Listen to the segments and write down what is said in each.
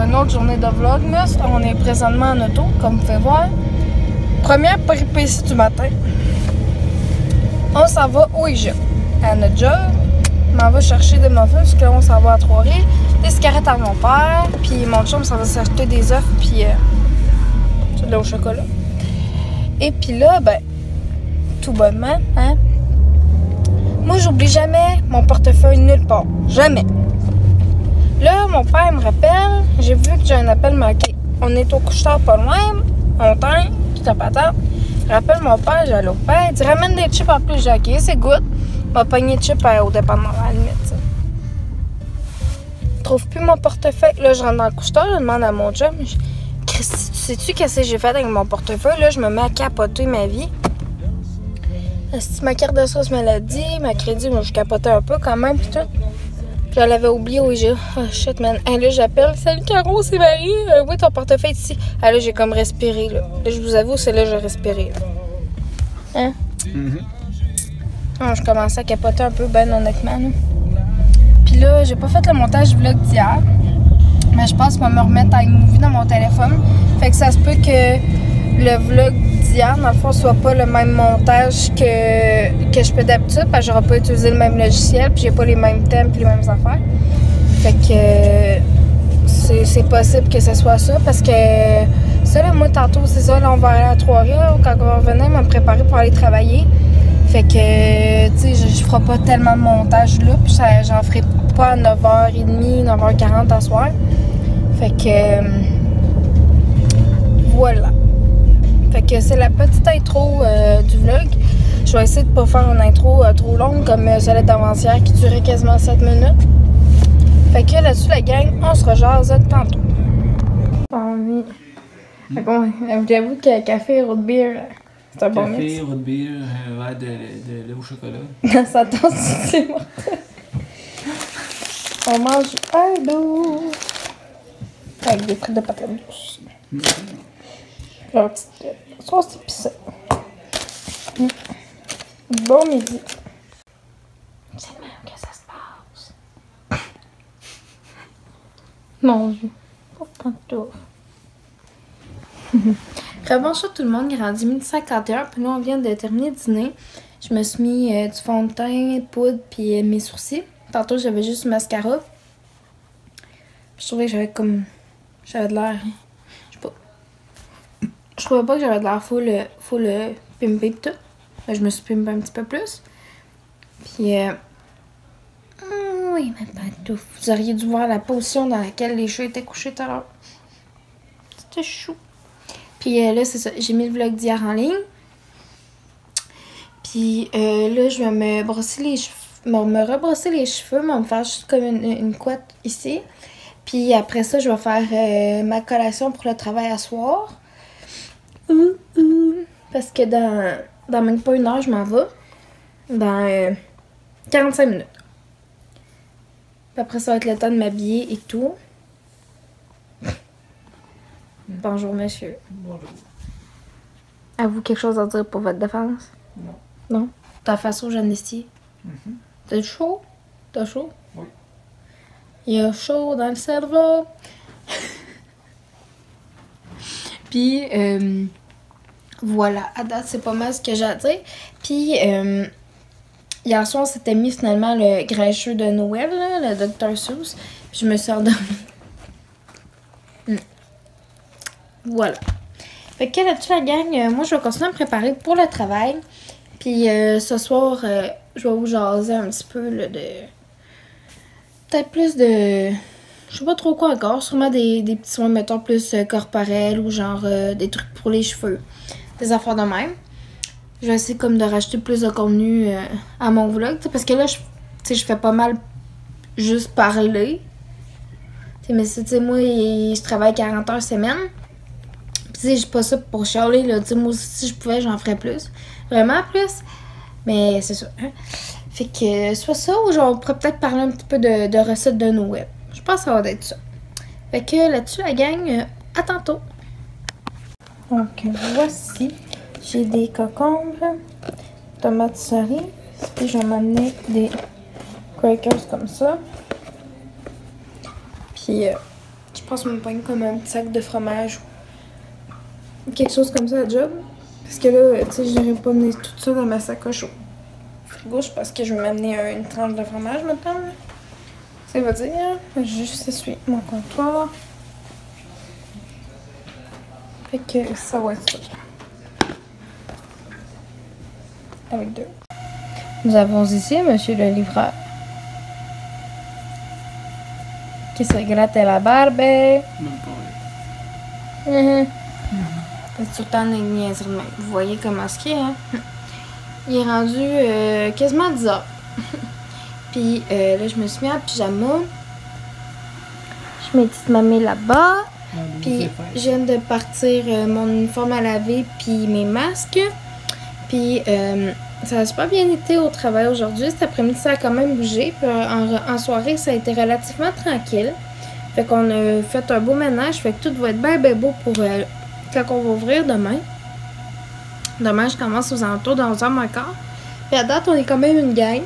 une autre journée de vlogmas. On est présentement en auto, comme vous pouvez voir. Première péripétie du matin. On s'en va au IGA, à notre job. On m'en va chercher des muffins, parce qu'on s'en va à Trois-Rivières. Des cigarettes à mon père, puis mon chum s'en va s'acheter des œufs, puis de l'eau au chocolat. Et puis là, ben, tout bonnement, hein. Moi, j'oublie jamais mon portefeuille nulle part. Jamais. Là, mon père me rappelle, j'ai vu que j'ai un appel manqué. On est au couche-tard pas loin, on teint, tout à patate. Je rappelle mon père, j'ai allô père, il dit ramène des chips en plus, j'ai OK, c'est good. M'a pogné de chips au dépanneur à la limite, ça. Je trouve plus mon portefeuille. Là, je rentre dans le couche-tard, je demande à mon chum. Christy, tu sais-tu qu'est-ce que j'ai fait avec mon portefeuille? Là, je me mets à capoter ma vie. Si ma carte de sauce maladie, ma crédit, moi je capotais un peu quand même, pis tout. Puis je l'avais oublié au IGA. Oh shit, man. Hey, là, j'appelle. Salut Caro, c'est Marie. Oui, ton portefeuille est ici. Ah, là, j'ai comme respiré, là. Là, je vous avoue, c'est là que j'ai respiré, là. Hein? Oh, je commençais à capoter un peu, ben honnêtement, là. Puis là, j'ai pas fait le montage vlog d'hier. Mais je pense que je vais me remettre à iMovie dans mon téléphone. Fait que ça se peut que le vlog d'hier, dans le fond, soit pas le même montage que je fais d'habitude, parce que j'aurais pas utilisé le même logiciel, puis j'ai pas les mêmes thèmes puis les mêmes affaires. Fait que c'est possible que ce soit ça, parce que ça, là, moi, tantôt, c'est ça, là, on va aller à Trois-Rivières, quand on va revenir, me préparer pour aller travailler. Fait que, tu sais, je ferai pas tellement de montage là, puis j'en ferai pas à 9h30, 9h40 à soir. Fait que, voilà. Fait que c'est la petite intro du vlog. Je vais essayer de pas faire une intro trop longue comme celle d'avant-hier qui durait quasiment 7 minutes. Fait que là-dessus, la gang, on se rejase tantôt. Oh oui. Bon, j'avoue que café et root beer, c'est un bon mix. Café, root beer, un verre de lait au chocolat. Ça tente, c'est mortel. On mange un dos avec des frites de patates douces. Leur petite sauce épicée. Bon midi. C'est le même que ça se passe. Mon Dieu. Pas tout. Rebonjour tout le monde, il est rendu 12h51, puis nous on vient de terminer le dîner. Je me suis mis du fond de teint, poudre, puis mes sourcils. Tantôt j'avais juste du mascara. Je trouvais que j'avais de l'air. Je trouvais pas que j'avais de l'air full pimpé pis tout. Là, je me suis pimpé un petit peu plus. Puis, oui, mais pas tout. Vous auriez dû voir la position dans laquelle les cheveux étaient couchés tout à l'heure. C'était chou. Puis là, c'est ça. J'ai mis le vlog d'hier en ligne. Puis là, je vais me brosser les cheveux. Me rebrosser les cheveux, me faire juste comme une couette ici. Puis après ça, je vais faire ma collation pour le travail à soir. Parce que dans même pas une heure, je m'en vais. Dans 45 minutes. Puis après, ça va être le temps de m'habiller et tout. Bonjour, monsieur. Bonjour. Avez-vous quelque chose à dire pour votre défense? Non. Non? T'as face au Jeanne-Estier? T'as chaud? T'as chaud? Oui. Il y a chaud dans le cerveau. Puis, voilà, à date, c'est pas mal ce que j'ai à dire. Puis, hier soir, on s'était mis finalement le grincheux de Noël, là, le Dr. Seuss. Puis, je me suis endormie. Voilà. Fait que là-dessus, la gang, moi, je vais continuer à me préparer pour le travail. Puis, ce soir, je vais vous jaser un petit peu là, de... Peut-être plus de... Je sais pas trop quoi encore. Sûrement des petits soins, mettons, plus corporels ou genre des trucs pour les cheveux. Des affaires de même. Je vais essayer comme de rajouter plus de contenu à mon vlog. Parce que là, je fais pas mal juste parler. T'sais, mais tu sais, moi, je travaille 40 heures semaine. Puis tu sais, j'ai pas ça pour chialer, là. Tu sais, moi, si je pouvais, j'en ferais plus. Vraiment plus. Mais c'est ça. Hein? Fait que soit ça ou genre, on pourrait peut-être parler un petit peu de recettes de Noël. Je pense que ça va être ça. Fait que là-dessus, la gang, à tantôt. Donc, voici. J'ai des concombres, tomates cerises. Puis, je vais m'amener des crackers comme ça. Puis, je pense me prendre comme un petit sac de fromage ou quelque chose comme ça à job. Parce que là, tu sais, je n'aurais pas mener tout ça dans ma sacoche au frigo. Je pense que je vais m'amener une tranche de fromage maintenant. Là. Ça veut dire, je vais juste essuyer mon comptoir. Fait que ça va être ça. Avec 2. Nous avons ici monsieur le livreur. Qui se gratte la barbe. Même pas. C'est tout le temps des niaiseries de même. Vous voyez comment ce qu'il est, hein? Il est rendu quasiment 10 heures. Puis là, je me suis mis en pyjama. Je mets petite mamie là-bas. Puis je viens de partir mon uniforme à laver puis mes masques. Puis ça a super bien été au travail aujourd'hui. Cet après-midi, ça a quand même bougé. Puis en soirée, ça a été relativement tranquille. Fait qu'on a fait un beau ménage. Fait que tout va être bien beau pour quand on va ouvrir demain. Demain, je commence aux alentours de 11h moins quart. Puis à date, on est quand même une gang.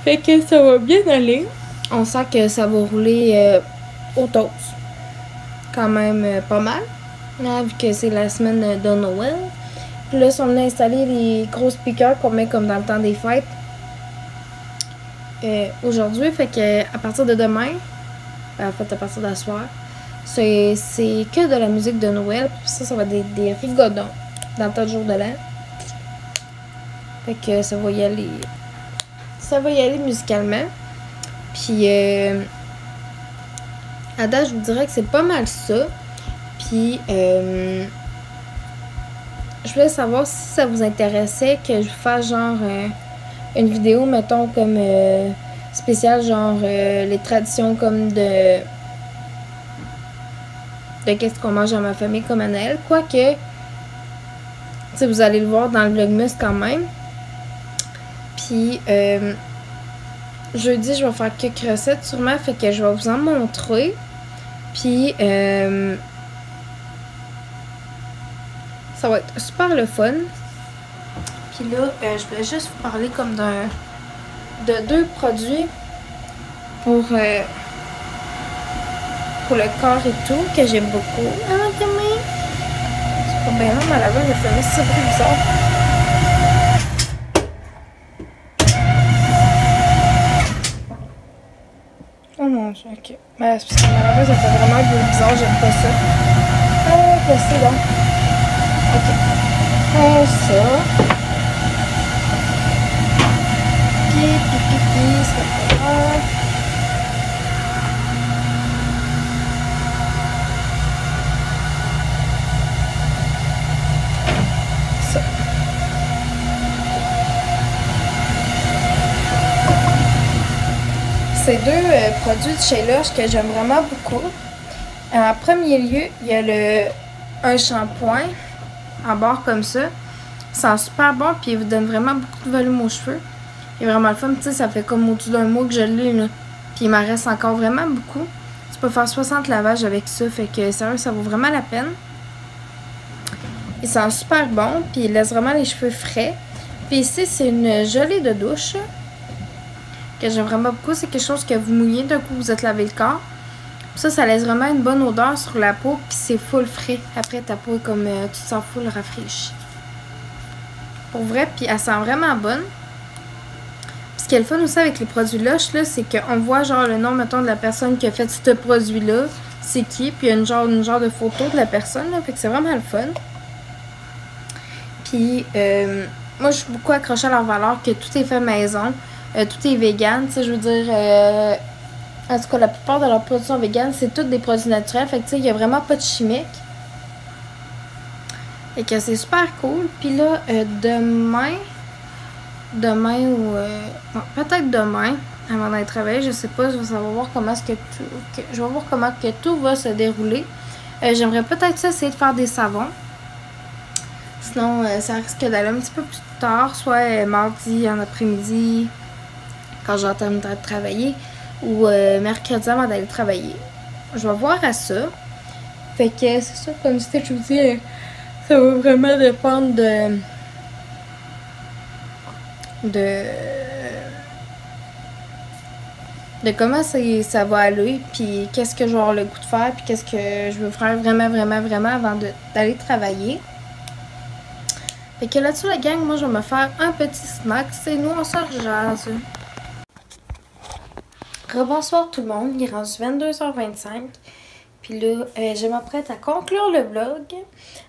Fait que ça va bien aller. On sent que ça va rouler au toast. Quand même pas mal. Là, vu que c'est la semaine de Noël. Puis là, on a installé les gros speakers qu'on met comme dans le temps des fêtes. Aujourd'hui, fait que à partir de demain, en fait à partir de ce soir, c'est que de la musique de Noël. Puis ça va être des rigodons dans le tas de jour de l'an. Fait que ça va y aller. Ça va y aller musicalement. Puis à date, je vous dirais que c'est pas mal ça. Puis je voulais savoir si ça vous intéressait que je fasse genre une vidéo, mettons, comme spéciale, genre les traditions comme de qu'est-ce qu'on mange dans ma famille comme à Noël. Quoique, tu sais, vous allez le voir dans le Vlogmas quand même. Puis, jeudi, je vais faire quelques recettes sûrement, fait que je vais vous en montrer. Puis, ça va être super le fun. Puis là, je voulais juste vous parler comme de 2 produits pour le corps et tout, que j'aime beaucoup. Ah, demain! C'est pas bien long, mais là-bas, je fais ce bruit bizarre. Oh mon dieu, ok. Mais c'est parce que là-bas, ça fait vraiment un bruit bizarre, j'aime pas ça. Ah, c'est donc. Ok. Ça. Pipi, c'est pas grave. Ça. C'est 2 produits de chez Lush que j'aime vraiment beaucoup. En premier lieu, il y a un shampoing en barre comme ça. Il sent super bon puis il vous donne vraiment beaucoup de volume aux cheveux. Il est vraiment le fun, tu sais, ça fait comme au-dessus d'un mois que je l'ai là. Puis il m'en reste encore vraiment beaucoup. Tu peux faire 60 lavages avec ça, fait que sérieux, ça vaut vraiment la peine. Il sent super bon, puis il laisse vraiment les cheveux frais. Puis ici, c'est une gelée de douche que j'aime vraiment beaucoup. C'est quelque chose que vous mouillez d'un coup, vous êtes lavé le corps. Puis ça laisse vraiment une bonne odeur sur la peau, puis c'est full frais. Après, ta peau est comme, tu te sens full rafraîchi. Pour vrai, puis elle sent vraiment bonne. Puis ce qui est le fun aussi avec les produits Lush, là, c'est qu'on voit genre le nom, mettons, de la personne qui a fait ce produit-là. C'est qui, puis il y a une genre de photo de la personne, là. Fait que c'est vraiment le fun. Puis, moi, je suis beaucoup accrochée à leur valeur, que tout est fait maison. Tout est vegan, tu sais, je veux dire... en tout cas, la plupart de leurs produits sont vegan, c'est tous des produits naturels. Fait que, tu sais, il n'y a vraiment pas de chimique. Fait que c'est super cool. Puis là, demain ou... bon, peut-être demain, avant d'aller travailler, je sais pas, je vais voir comment est-ce que tout... je vais voir comment que tout va se dérouler. J'aimerais peut-être ça essayer de faire des savons. Sinon, ça risque d'aller un petit peu plus tard, soit mardi en après-midi, quand j'en terminerai de travailler, ou mercredi avant d'aller travailler. Je vais voir à ça. Fait que c'est ça, comme je vous dis, ça va vraiment dépendre de comment ça va aller, puis qu'est-ce que je vais avoir le goût de faire, puis qu'est-ce que je veux faire vraiment, vraiment, vraiment avant d'aller travailler. Fait que là-dessus, la gang, moi, je vais me faire un petit snack. C'est nous, on se rejase. Rebonsoir tout le monde, il est rendu 22h25. Puis là, je m'apprête à conclure le vlog.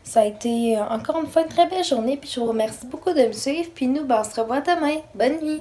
Ça a été encore une fois une très belle journée. Puis je vous remercie beaucoup de me suivre. Puis nous, on se revoit demain. Bonne nuit!